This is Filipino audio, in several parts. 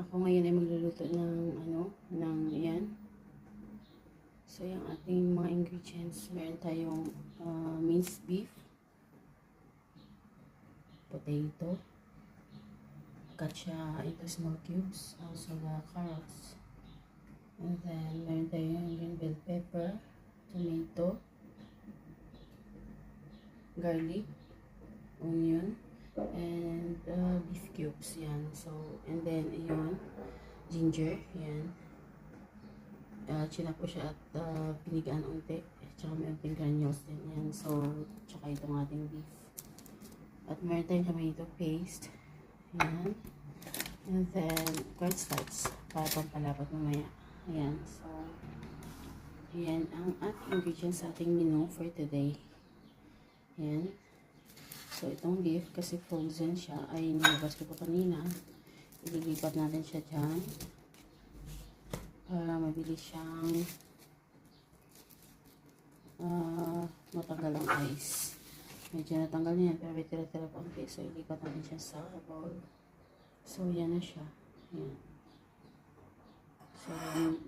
Ako ngayon ay magluluto ng yan. So, yung ating mga ingredients, meron tayong minced beef, potato, cut siya into small cubes, also the carrots, and then meron tayong green bell pepper, tomato, garlic, onion, and beef cubes, yan. So, and then, yun, ginger, yan. Chinapo siya at pinigaan unti, tsaka may unting granules din, yan. So, tsaka itong ating beef. At meron tayong tomato paste, yan. And then, cornstarch, para pampalapot mamaya. Ayan, so, yan ang ating ingredients sa ating menu for today. Yan. So, itong beef, kasi frozen siya, ay nilabas ko pa kanina. Ililipat natin siya dyan. Para mabilis siyang matanggal ang ice. Medyo natanggal niya, pero may tira-tira pa ang piso. So, ilipat natin siya sa bowl. So, yan na siya. Yan. So,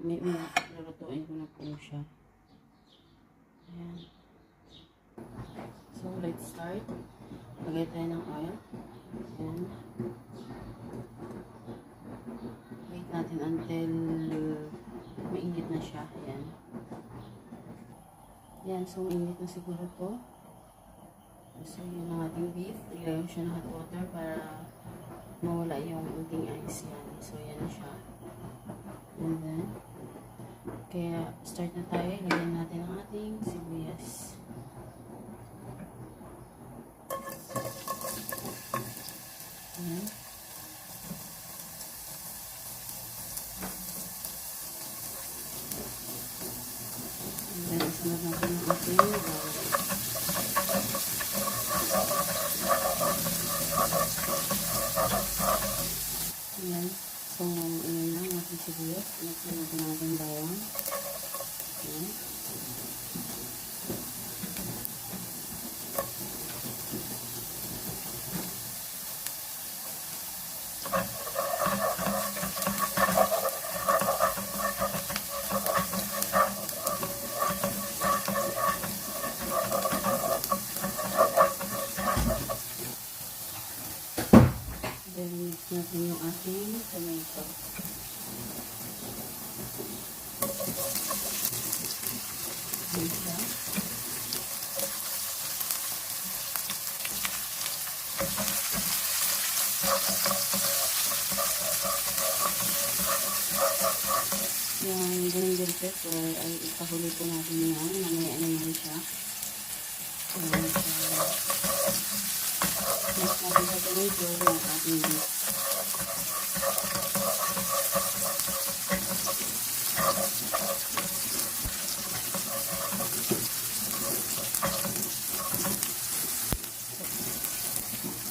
may lulutuin ko na po siya. Ayan. So, let's start. Lagay tayo ng oil. Ayan. Wait natin until mainit na siya. Ayan. Ayan. So, mainit na siguro po. So, yun ang ating beef. Ilagay siya ng hot water para mawala yung unting ice. Yan. So, yan na siya. And then, kaya start na tayo. Lagyan natin ang ating sibuyas. Ayan. And then, isunod natin ang ating garlic. Ayan. So, ayan lang ating sibuyas. Lagyan natin ang ating bawang. Ayan. Then, mix natin yung ating tomato. Ayan siya. Yung green bell pepper ay ikahuli po natin yan. Mamaya na yan siya. Ayan siya. Mix natin sa tomato yung ating beef.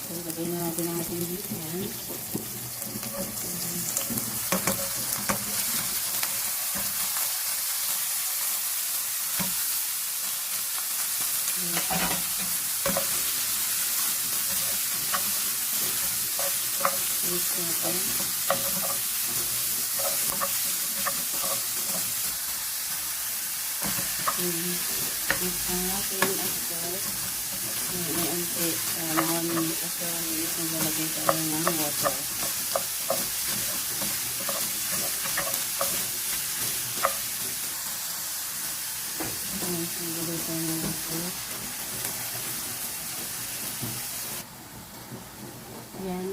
So, lagay na natin ang ating beef yan. Mix natin. Mix natin after may unti mga minutes after 1 minute naglalagay tayo ng water. Ayan, naglalagay tayo ng water. Yan,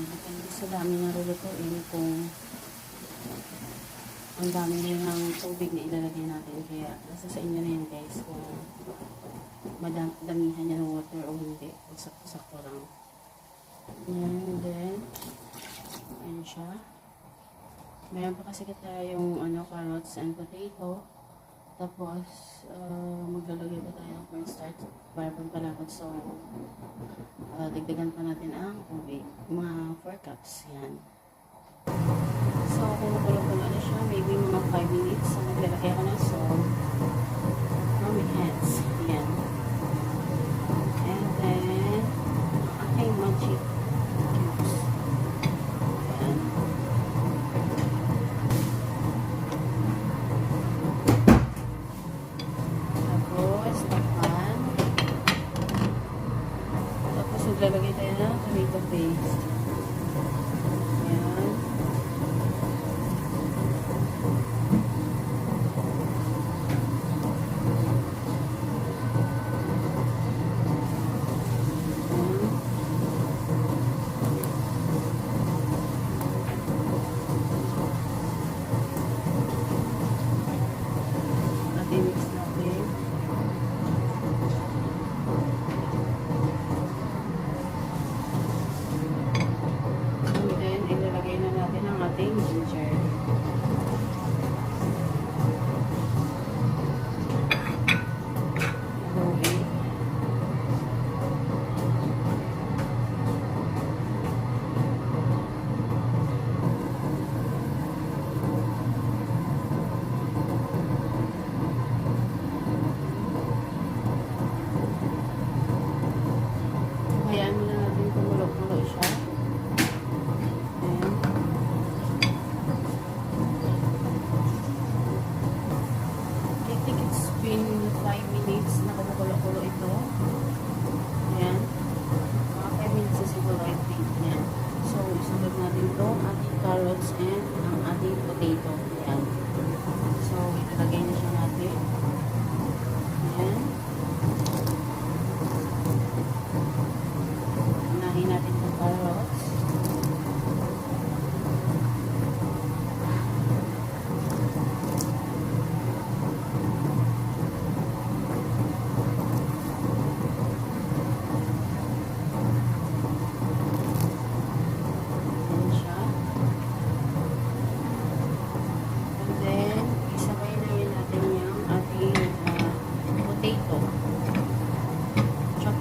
depende sa dami na lulutuin kung ang dami rin ng tubig na ilalagay natin. Kaya, nasa sa inyo na yan guys kung madamihan niya ng water o hindi. O sakto-sakto lang. And then, ayan siya. Meron pa kasi tayong carrots and potato. Tapos, maglalagay pa tayo ng cornstarch para pampalapot. So, dagdagan pa natin ang tubig. Mga 4 cups. Yan. So, kung makulo-kulo na siya, maybe mga 5 minutes. So, maglalagay ako ng salt. Now, with hands. Yan. And then, aking magic cubes. Yan. potato. Ayan. So, ilalagay na siya natin. Ayan. Unahin natin yung carrots.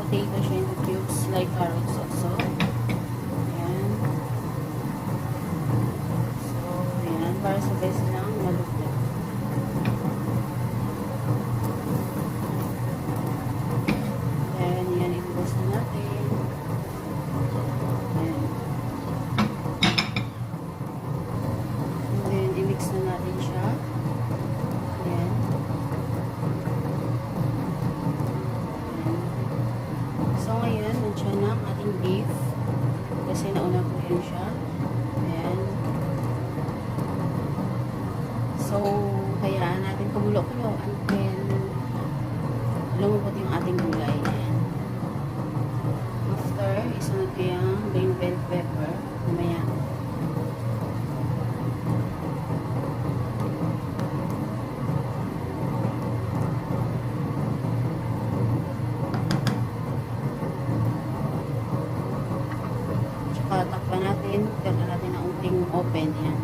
Potato siya in cubes like carrots also. Ayan. So, ayan. Para sa best lang malupit. Then, yan. Ibubos na natin. Ayan. And then, i-mix na natin siya. Ayan. So, ngayon, nandiyan na ang ating beef. Kasi nauna ko yun siya. Ayan. So, hayaan natin kumulo-kulo until lumubot yung ating gulay. Ayan. After, isunod ko yung green bell pepper. Mamaya. Takpan natin, kaya natin ang unting open yan.